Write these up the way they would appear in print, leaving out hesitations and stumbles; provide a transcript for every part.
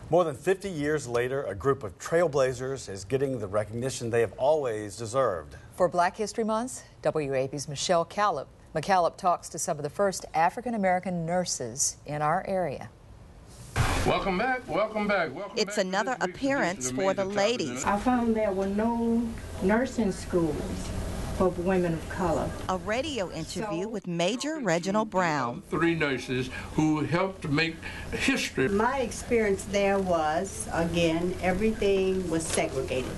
More than 50 years later, a group of trailblazers is getting the recognition they have always deserved. For Black History Month, WAFB's Michelle McCallop talks to some of the first African-American nurses in our area. Welcome back, welcome back. It's another appearance for the ladies. I found there were no nursing schools for women of color. A radio interview with Major Reginald Brown. 3 nurses who helped make history. My experience there was, again, everything was segregated.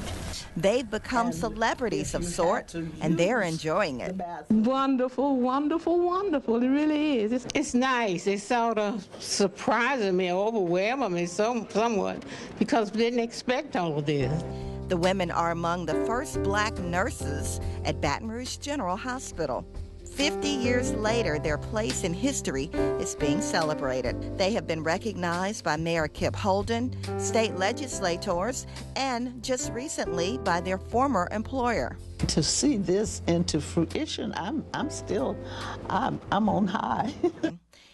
They've become celebrities of sort, and they're enjoying it. Wonderful, wonderful, wonderful. It really is. It's nice. It's sort of surprising me, overwhelming me somewhat, because we didn't expect all of this. The women are among the first black nurses at Baton Rouge General Hospital. 50 years later, their place in history is being celebrated. They have been recognized by Mayor Kip Holden, state legislators, and just recently by their former employer. To see this into fruition, I'm on high.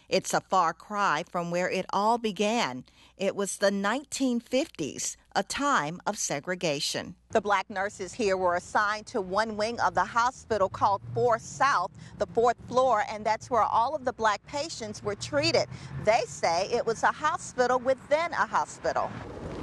It's a far cry from where it all began. It was the 1950s, a time of segregation. The black nurses here were assigned to one wing of the hospital called 4 South, the 4th floor, and that's where all of the black patients were treated. They say it was a hospital within a hospital.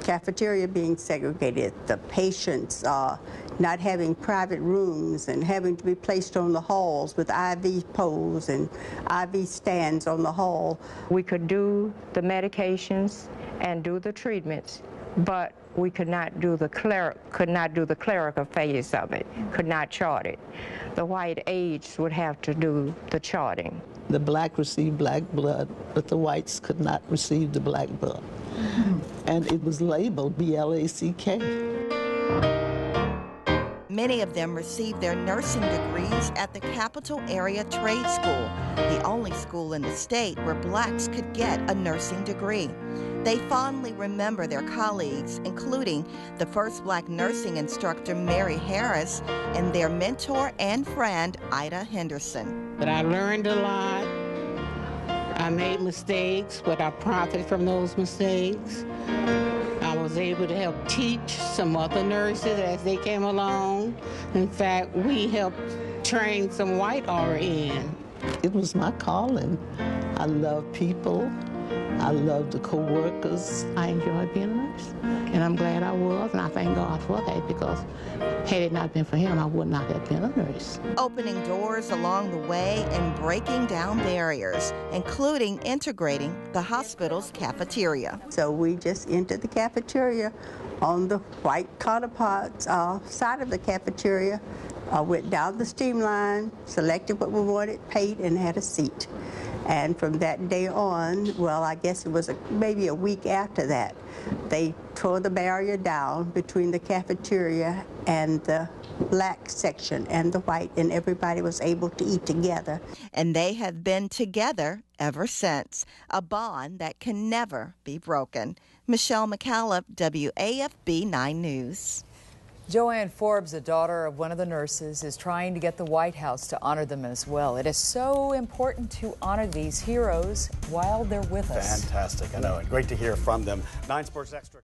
Cafeteria being segregated, the patients not having private rooms and having to be placed on the halls with IV poles and IV stands on the hall. We could do the medications and do the treatments, but we could not do the clerical phase of it, could not chart it. The white aides would have to do the charting. The black received black blood, but the whites could not receive the black blood. And it was labeled BLACK. Many of them received their nursing degrees at the Capital Area Trade School, the only school in the state where blacks could get a nursing degree. They fondly remember their colleagues, including the first black nursing instructor, Mary Harris, and their mentor and friend, Ida Henderson. But I learned a lot. I made mistakes, but I profited from those mistakes. I was able to help teach some other nurses as they came along. In fact, we helped train some white RN. It was my calling. I love people. I love the co-workers. I enjoyed being a nurse, and I'm glad I was, and I thank God for that, because had it not been for him, I would not have been a nurse. Opening doors along the way and breaking down barriers, including integrating the hospital's cafeteria. So we just entered the cafeteria on the white counterparts side of the cafeteria, went down the streamline, selected what we wanted, paid, and had a seat. And from that day on, well, I guess it was maybe a week after that, they tore the barrier down between the cafeteria and the black section and the white, and everybody was able to eat together. And they have been together ever since, a bond that can never be broken. Michelle McCallop, WAFB 9 News. Joanne Forbes, a daughter of one of the nurses, is trying to get the White House to honor them as well. It is so important to honor these heroes while they're with us. Fantastic, I know, and great to hear from them. 9 Sports Extra.